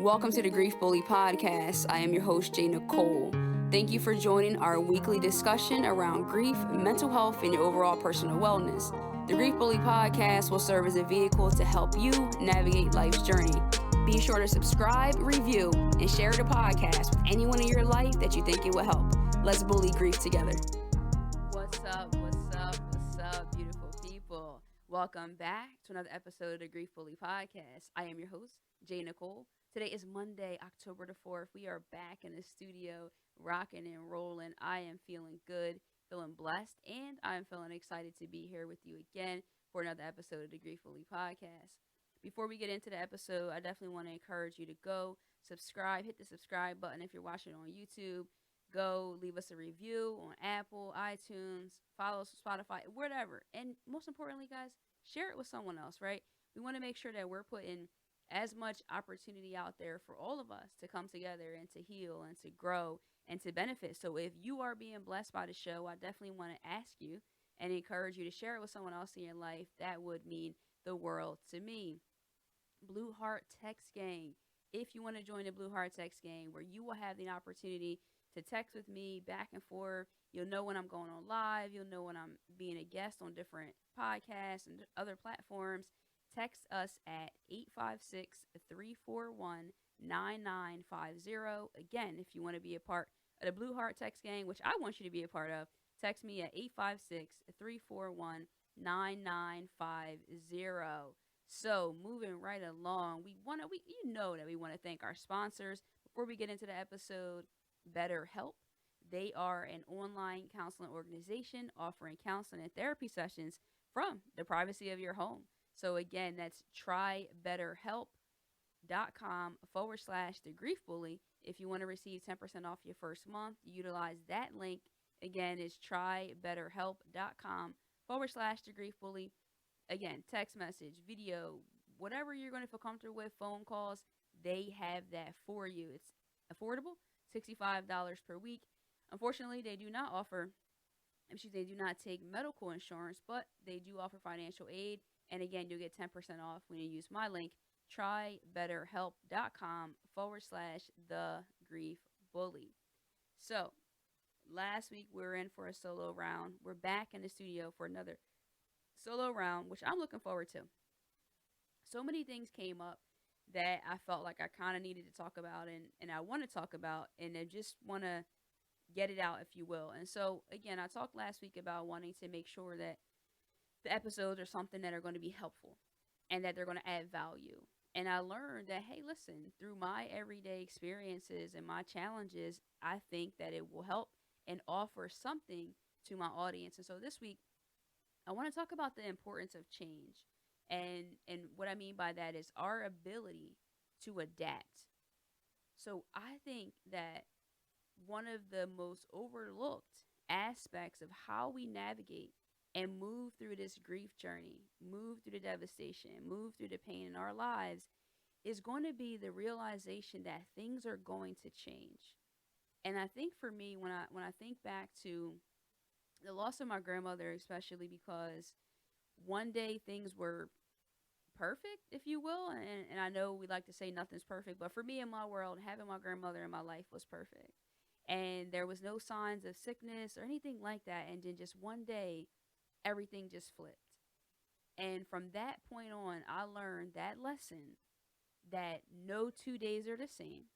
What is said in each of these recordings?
Welcome to the Grief Bully Podcast. I am your host, J.Nicole. Thank you for joining our weekly discussion around grief, mental health, and your overall personal wellness. The Grief Bully Podcast will serve as a vehicle to help you navigate life's journey. Be sure to subscribe, review, and share the podcast with anyone in your life that you think it will help. Let's bully grief together. What's up, beautiful people? Welcome back to another episode of the Grief Bully Podcast. I am your host, J.Nicole. Today is Monday, October the 4th. We are back in the studio, rocking and rolling. I am feeling good, feeling blessed, and I'm feeling excited to be here with you again for another episode of the Grief Bully Podcast. Before we get into the episode, I definitely want to encourage you to go subscribe, hit the subscribe button if you're watching on YouTube. Go leave us a review on Apple, iTunes, follow us on Spotify, whatever. And most importantly, guys, share it with someone else, right? We want to make sure that we're putting as much opportunity out there for all of us to come together and to heal and to grow and to benefit. So if you are being blessed by the show, I definitely want to ask you and encourage you to share it with someone else in your life. That would mean the world to me. Blue Heart Text Gang. If you want to join the Blue Heart Text Gang, where you will have the opportunity to text with me back and forth, you'll know when I'm going on live, you'll know when I'm being a guest on different podcasts and other platforms. Text us at 856-341-9950. Again, if you want to be a part of the Blue Heart Text Gang, which I want you to be a part of, text me at 856-341-9950. So moving right along, we that we want to thank our sponsors. Before we get into the episode, BetterHelp. They are an online counseling organization offering counseling and therapy sessions from the privacy of your home. So again, that's trybetterhelp.com/the grief bully. If you want to receive 10% off your first month, utilize that link. Again, it's trybetterhelp.com/the grief bully. Again, text message, video, whatever you're going to feel comfortable with, phone calls, they have that for you. It's affordable, $65 per week. Unfortunately, they do not take medical insurance, but they do offer financial aid. And again, you'll get 10% off when you use my link, trybetterhelp.com/the grief bully. So last week we were in for a solo round. We're back in the studio for another solo round, which I'm looking forward to. So many things came up that I felt like I kind of needed to talk about and I want to talk about, and I just want to get it out, if you will. And so, again, I talked last week about wanting to make sure that the episodes are something that are going to be helpful and that they're going to add value. And I learned that, hey, listen, through my everyday experiences and my challenges, I think that it will help and offer something to my audience. And so this week, I want to talk about the importance of change. And what I mean by that is our ability to adapt. So I think that one of the most overlooked aspects of how we navigate and move through this grief journey, move through the devastation, move through the pain in our lives is going to be the realization that things are going to change. And I think for me, when I think back to the loss of my grandmother, especially because one day things were perfect, if you will. And I know we like to say nothing's perfect, but for me in my world, having my grandmother in my life was perfect. And there was no signs of sickness or anything like that. And then just one day, everything just flipped. And from that point on, I learned that lesson that no 2 days are the same.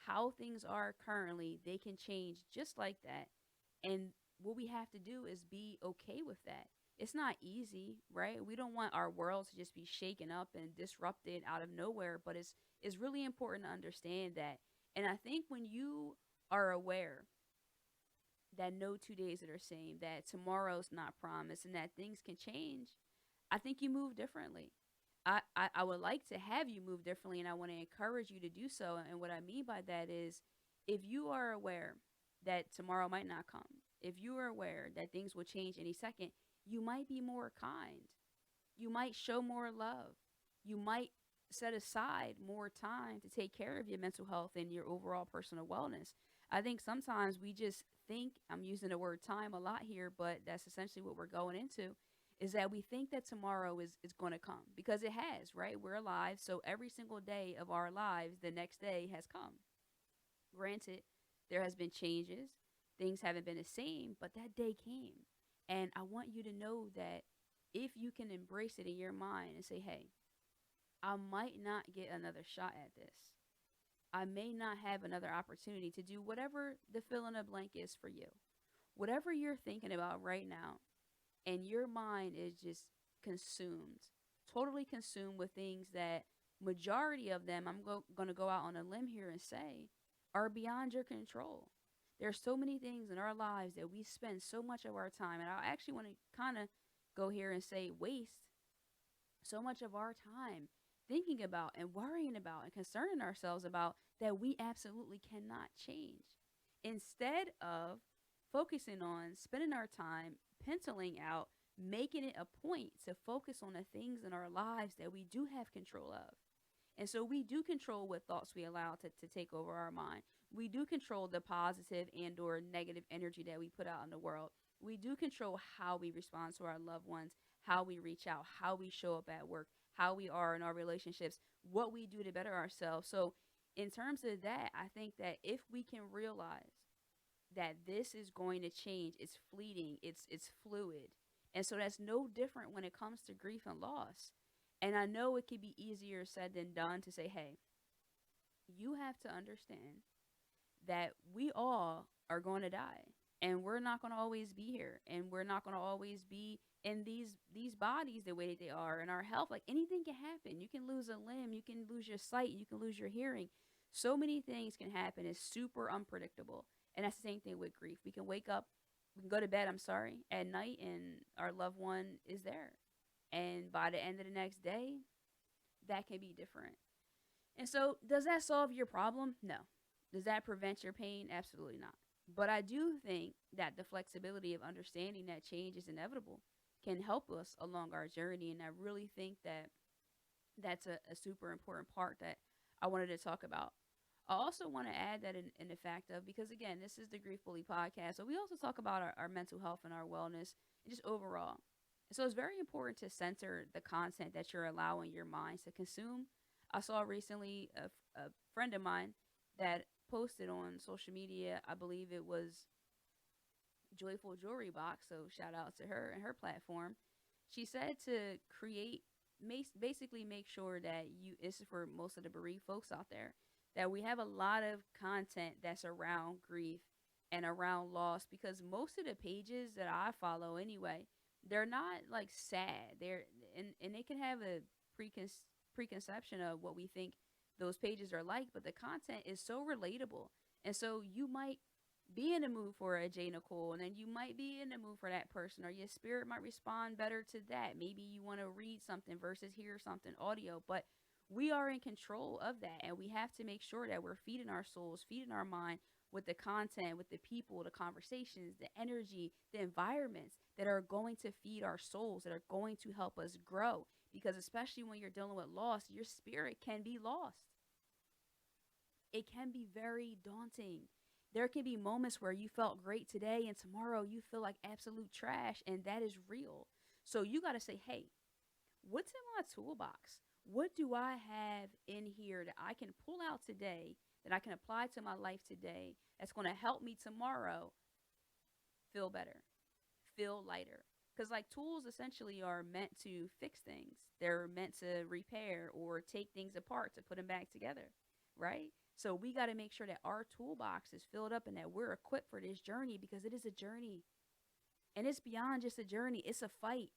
How things are currently, they can change just like that. And what we have to do is be okay with that. It's not easy, right? We don't want our world to just be shaken up and disrupted out of nowhere, but it's really important to understand that. And I think when you are aware that no 2 days are the same, that tomorrow's not promised, and that things can change, I think you move differently. I would like to have you move differently, and I want to encourage you to do so. And what I mean by that is if you are aware that tomorrow might not come, if you are aware that things will change any second, you might be more kind. You might show more love. You might set aside more time to take care of your mental health and your overall personal wellness. I think sometimes we just think, I'm using the word time a lot here, but that's essentially what we're going into, is that we think that tomorrow is going to come because it has, right? We're alive. So every single day of our lives, the next day has come. Granted, there has been changes. Things haven't been the same, but that day came. And I want you to know that if you can embrace it in your mind and say, hey, I might not get another shot at this. I may not have another opportunity to do whatever the fill in the blank is for you. Whatever you're thinking about right now, and your mind is just consumed, totally consumed with things that majority of them, going to go out on a limb here and say, are beyond your control. There's so many things in our lives that we spend so much of our time, and I actually want to kind of go here and say waste so much of our time thinking about and worrying about and concerning ourselves about that we absolutely cannot change. Instead of focusing on spending our time penciling out, making it a point to focus on the things in our lives that we do have control of. And so we do control what thoughts we allow to take over our mind. We do control the positive and or negative energy that we put out in the world. We do control how we respond to our loved ones, how we reach out, how we show up at work, how we are in our relationships, what we do to better ourselves. So in terms of that, I think that if we can realize that this is going to change, it's fleeting, it's fluid. And so that's no different when it comes to grief and loss. And I know it can be easier said than done to say, hey, you have to understand that we all are going to die, and we're not going to always be here, and we're not going to always be in these bodies the way that they are, and our health, like anything can happen. You can lose a limb, you can lose your sight, you can lose your hearing. So many things can happen. It's super unpredictable. And that's the same thing with grief. We can wake up, we can go to bed, I'm sorry, at night, and our loved one is there, and by the end of the next day, that can be different. And so, does that solve your problem? No. Does that prevent your pain? Absolutely not. But I do think that the flexibility of understanding that change is inevitable can help us along our journey. And I really think that that's a super important part that I wanted to talk about. I also want to add that in the fact of, because again, this is the Grief Bully podcast. So we also talk about our mental health and our wellness and just overall. So it's very important to censor the content that you're allowing your minds to consume. I saw recently a friend of mine that posted on social media, I believe it was Joyful Jewelry Box, so shout out to her and her platform. She said to create, basically make sure that you, this is for most of the bereaved folks out there, that we have a lot of content that's around grief and around loss, because most of the pages that I follow anyway, they're not like sad. And they can have a preconception of what we think those pages are like, but the content is so relatable. And so you might be in the mood for a J.Nicole, and then you might be in the mood for that person, or your spirit might respond better to that. Maybe you want to read something versus hear something audio, but we are in control of that, and we have to make sure that we're feeding our souls, feeding our mind with the content, with the people, the conversations, the energy, the environments that are going to feed our souls, that are going to help us grow. Because especially when you're dealing with loss, your spirit can be lost. It can be very daunting. There can be moments where you felt great today and tomorrow you feel like absolute trash, and that is real. So you got to say, hey, what's in my toolbox? What do I have in here that I can pull out today, that I can apply to my life today, that's going to help me tomorrow feel better, feel lighter? Because like tools essentially are meant to fix things. They're meant to repair or take things apart to put them back together, right? So we got to make sure that our toolbox is filled up and that we're equipped for this journey, because it is a journey. And it's beyond just a journey. It's a fight.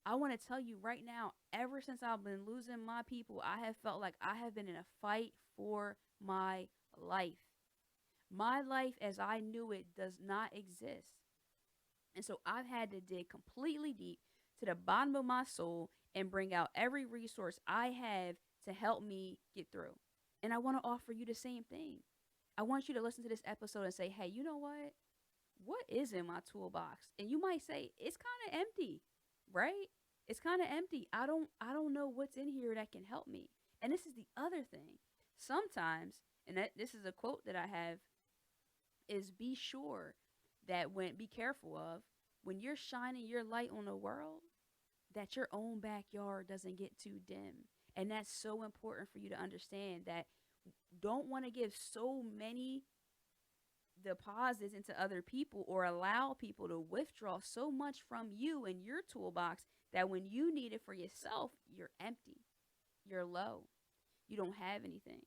I want to tell you right now, ever since I've been losing my people, I have felt like I have been in a fight for my life. My life as I knew it does not exist. And so I've had to dig completely deep to the bottom of my soul and bring out every resource I have to help me get through. And I want to offer you the same thing. I want you to listen to this episode and say, hey, you know what? What is in my toolbox? And you might say, it's kind of empty, right? It's kind of empty. I don't know what's in here that can help me. And this is the other thing. Sometimes, and this is a quote that I have, is be sure that be careful of when you're shining your light on the world, that your own backyard doesn't get too dim. And that's so important for you to understand that don't want to give so many deposits into other people or allow people to withdraw so much from you and your toolbox that when you need it for yourself, you're empty, you're low, you don't have anything.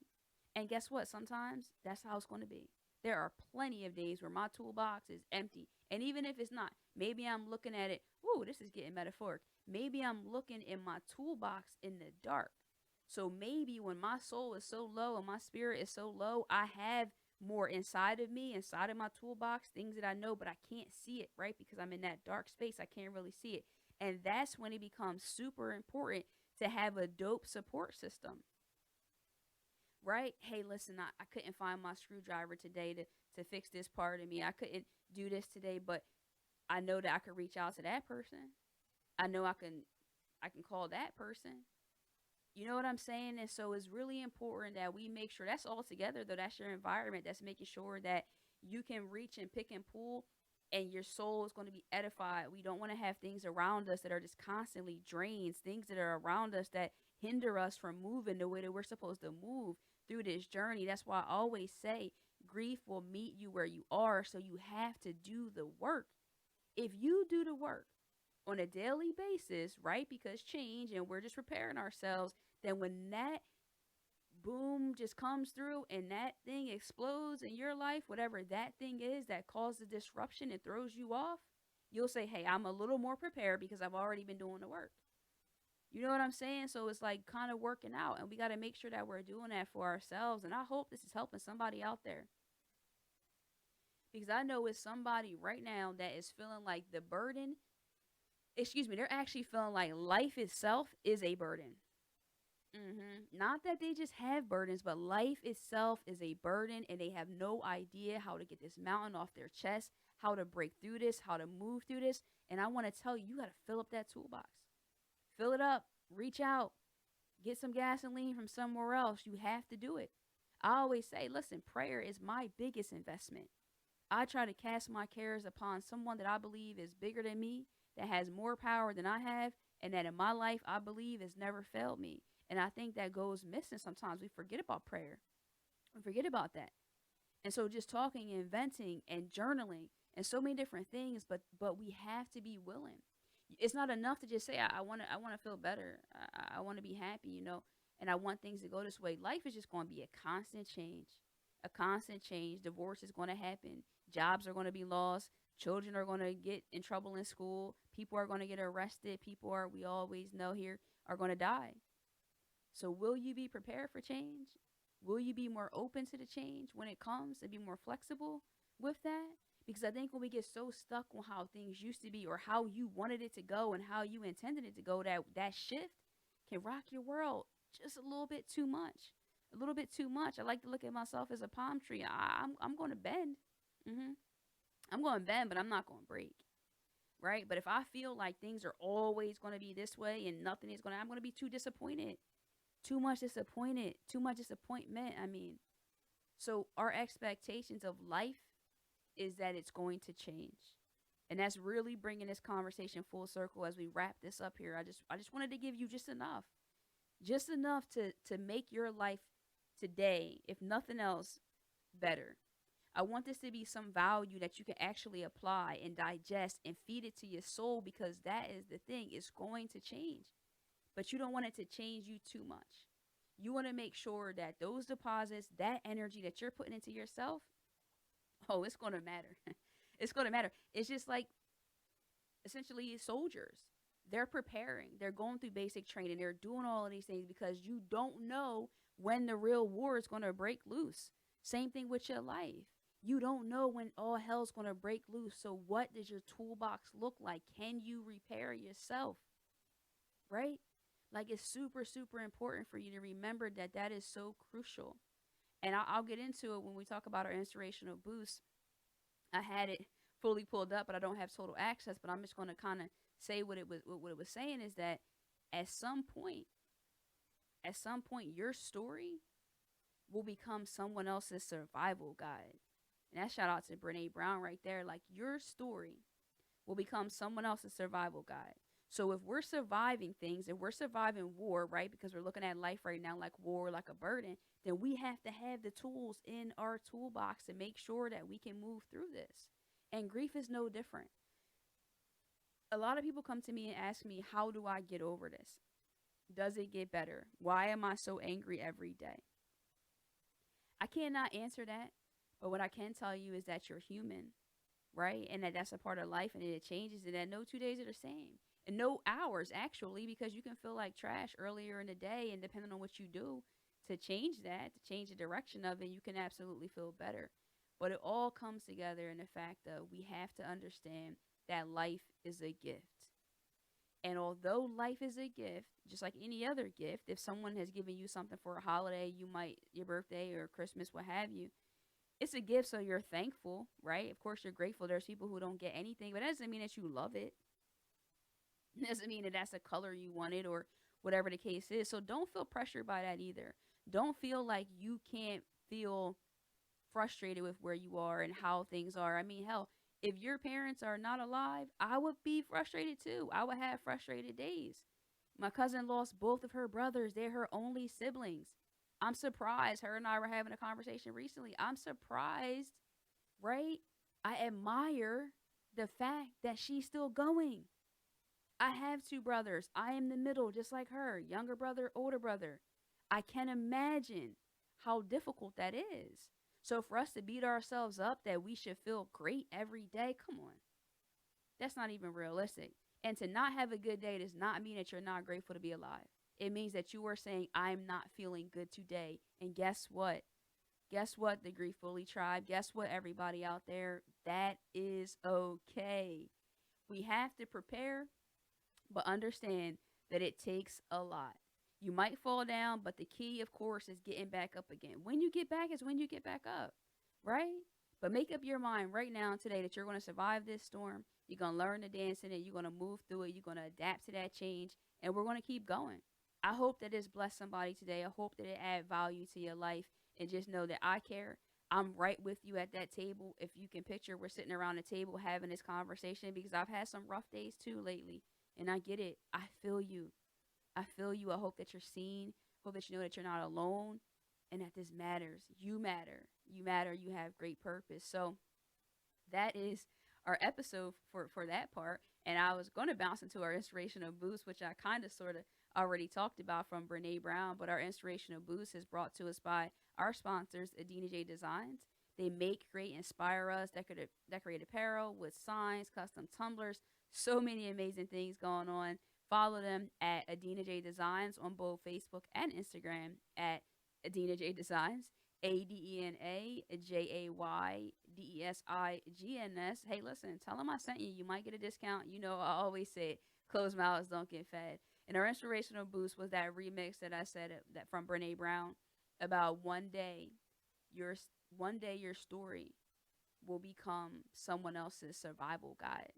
And guess what? Sometimes that's how it's going to be. There are plenty of days where my toolbox is empty. And even if it's not, maybe I'm looking at it, ooh, this is getting metaphoric. Maybe I'm looking in my toolbox in the dark. So maybe when my soul is so low and my spirit is so low, I have more inside of me, inside of my toolbox, things that I know, but I can't see it, right? Because I'm in that dark space. I can't really see it. And that's when it becomes super important to have a dope support system, right? Hey, listen, I couldn't find my screwdriver today to fix this part of me. I couldn't do this today, but I know that I could reach out to that person. I know I can call that person. You know what I'm saying? And so it's really important that we make sure that's all together, though. That's your environment. That's making sure that you can reach and pick and pull and your soul is going to be edified. We don't want to have things around us that are just constantly drains, things that are around us that hinder us from moving the way that we're supposed to move through this journey. That's why I always say grief will meet you where you are. So you have to do the work. If you do the work on a daily basis, right? Because change and we're just preparing ourselves, then when that boom just comes through and that thing explodes in your life, whatever that thing is that caused the disruption and throws you off, you'll say, hey, I'm a little more prepared because I've already been doing the work. You know what I'm saying? So it's like kind of working out, and we got to make sure that we're doing that for ourselves. And I hope this is helping somebody out there because I know it's somebody right now that is feeling like the burden, excuse me, they're actually feeling like life itself is a burden. Not that they just have burdens, but life itself is a burden and they have no idea how to get this mountain off their chest, how to break through this, how to move through this. And I want to tell you, you got to fill up that toolbox. Fill it up, reach out, get some gasoline from somewhere else. You have to do it. I always say, listen, prayer is my biggest investment. I try to cast my cares upon someone that I believe is bigger than me, that has more power than I have, and that in my life I believe has never failed me. And I think that goes missing sometimes. We forget about prayer. We forget about that. And so just talking and venting and journaling and so many different things, but we have to be willing. It's not enough to just say I want to feel better. I want to be happy, and I want things to go this way. Life is just going to be a constant change. A constant change. Divorce is going to happen. Jobs are going to be lost. Children are going to get in trouble in school. People are going to get arrested. People are, we always know here, are going to die. So will you be prepared for change? Will you be more open to the change when it comes and be more flexible with that? Because I think when we get so stuck on how things used to be or how you wanted it to go and how you intended it to go, that shift can rock your world just a little bit too much. A little bit too much. I like to look at myself as a palm tree. I'm going to bend. hmm I'm going to bend, but I'm not going to break. Right? But if I feel like things are always going to be this way and nothing is going to, I'm going to be too disappointed. Too much disappointed. Too much disappointment. I mean, so our expectations of life is that it's going to change. And that's really bringing this conversation full circle as we wrap this up here. I just wanted to give you just enough to make your life today, if nothing else, better. I want this to be some value that you can actually apply and digest and feed it to your soul, because that is the thing. It's going to change, but you don't want it to change you too much. You want to make sure that those deposits, that energy that you're putting into yourself, oh, it's going to matter. It's going to matter. It's just like essentially soldiers. They're preparing, they're going through basic training, they're doing all of these things because you don't know when the real war is going to break loose. Same thing with your life. You don't know when all hell's going to break loose. So, what does your toolbox look like? Can you repair yourself? Right? Like, it's super, super important for you to remember that that is so crucial. And I'll get into it when we talk about our inspirational boost. I had it fully pulled up, but I don't have total access. But I'm just going to kind of say what it was saying is that at some point, your story will become someone else's survival guide. And that shout out to Brene Brown right there. Like, your story will become someone else's survival guide. So if we're surviving things, if we're surviving war, right, because we're looking at life right now like war, like a burden, then we have to have the tools in our toolbox to make sure that we can move through this. And grief is no different. A lot of people come to me and ask me, how do I get over this? Does it get better? Why am I so angry every day? I cannot answer that, but what I can tell you is that you're human, right? And that that's a part of life and it changes and that no 2 days are the same. And no hours actually, because you can feel like trash earlier in the day and depending on what you do to change that, to change the direction of it, you can absolutely feel better. But it all comes together in the fact that we have to understand that life is a gift. And although life is a gift, just like any other gift, if someone has given you something for a holiday, you might, your birthday or Christmas, what have you, it's a gift, so you're thankful, right? Of course, you're grateful. There's people who don't get anything, but that doesn't mean that you love it. It doesn't mean that that's the color you wanted or whatever the case is. So don't feel pressured by that either. Don't feel like you can't feel frustrated with where you are and how things are. I mean, hell, if your parents are not alive, I would be frustrated too. I would have frustrated days. My cousin lost both of her brothers. They're her only siblings. I'm surprised. Her and I were having a conversation recently. I'm surprised, right? I admire the fact that she's still going. I have two brothers. I am the middle, just like her. Younger brother, older brother. I can imagine how difficult that is. So for us to beat ourselves up that we should feel great every day, come on. That's not even realistic. And to not have a good day does not mean that you're not grateful to be alive. It means that you are saying, I'm not feeling good today. And guess what? Guess what, the Grief Bully tribe? Guess what, everybody out there? That is okay. We have to prepare, but understand that it takes a lot. You might fall down, but the key, of course, is getting back up again. When you get back is when you get back up, right? But make up your mind right now and today that you're going to survive this storm. You're going to learn to dance in it. You're going to move through it. You're going to adapt to that change. And we're going to keep going. I hope that it's blessed somebody today. I hope that it add value to your life. And just know that I care. I'm right with you at that table. If you can picture, we're sitting around the table having this conversation because I've had some rough days too lately. And I get it. I feel you. I feel you. I hope that you're seen. Hope that you know that you're not alone and that this matters. You matter. You matter. You have great purpose. So that is our episode for that part. And I was going to bounce into our inspirational boost, which I kind of sort of already talked about from Brene Brown. But our inspirational boost is brought to us by our sponsors, Adina J Designs. They make, create, inspire us, decorate apparel with signs, custom tumblers, so many amazing things going on. Follow them at Adina J Designs on both Facebook and Instagram at Adina J Designs. ADENAJAYDESIGNS. Hey, listen, tell them I sent you. You might get a discount. You know, I always say closed mouths don't get fed. And our inspirational boost was that remix that I said that from Brene Brown about your one day your story will become someone else's survival guide.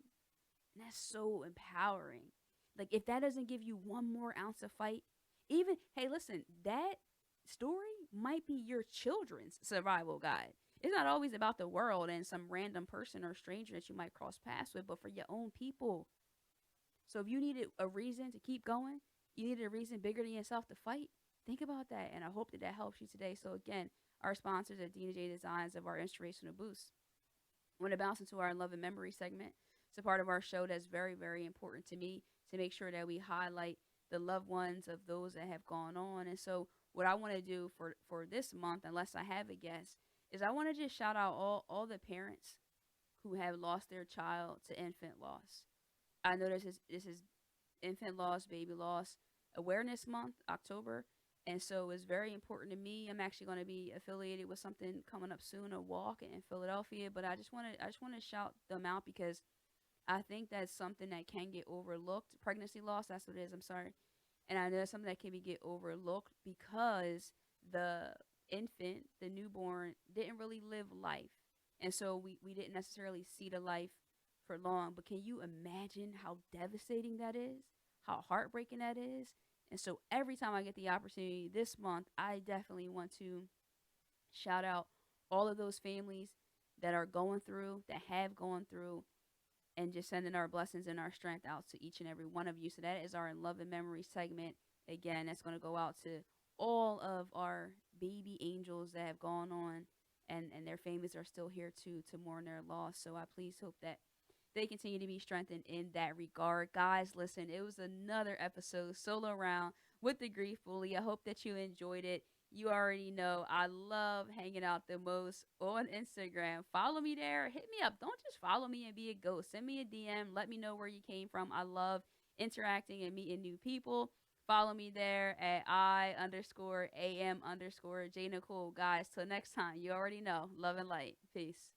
And that's so empowering. Like, if that doesn't give you one more ounce of fight, even, hey, listen, that story might be your children's survival guide. It's not always about the world and some random person or stranger that you might cross paths with, but for your own people. So if you needed a reason to keep going, you needed a reason bigger than yourself to fight, think about that. And I hope that that helps you today. So again, our sponsors at Dina J Designs of our inspirational boost. I want to bounce into our love and memory segment. It's a part of our show that's very, very important to me to make sure that we highlight the loved ones of those that have gone on. And so what I want to do for this month, unless I have a guest, is I want to just shout out all the parents who have lost their child to infant loss. I know this is infant loss, baby loss awareness month, October. And so it's very important to me. I'm actually going to be affiliated with something coming up soon, a walk in Philadelphia. But I just want to shout them out because I think that's something that can get overlooked. Pregnancy loss, that's what it is. I'm sorry. And I know it's something that can be get overlooked because the infant, the newborn, didn't really live life. And so we didn't necessarily see the life for long. But can you imagine how devastating that is? How heartbreaking that is? And so every time I get the opportunity this month, I definitely want to shout out all of those families that are going through, that have gone through, and just sending our blessings and our strength out to each and every one of you. So that is our love and memory segment. Again, that's going to go out to all of our baby angels that have gone on, and their families are still here to mourn their loss. So I please hope that they continue to be strengthened in that regard. Guys, listen, it was another episode, solo round with the Grief Bully. I hope that you enjoyed it. You already know I love hanging out the most on Instagram. Follow me there. Hit me up. Don't just follow me and be a ghost. Send me a DM. Let me know where you came from. I love interacting and meeting new people. Follow me there at I_am_J.Nicole. Guys, till next time, you already know. Love and light. Peace.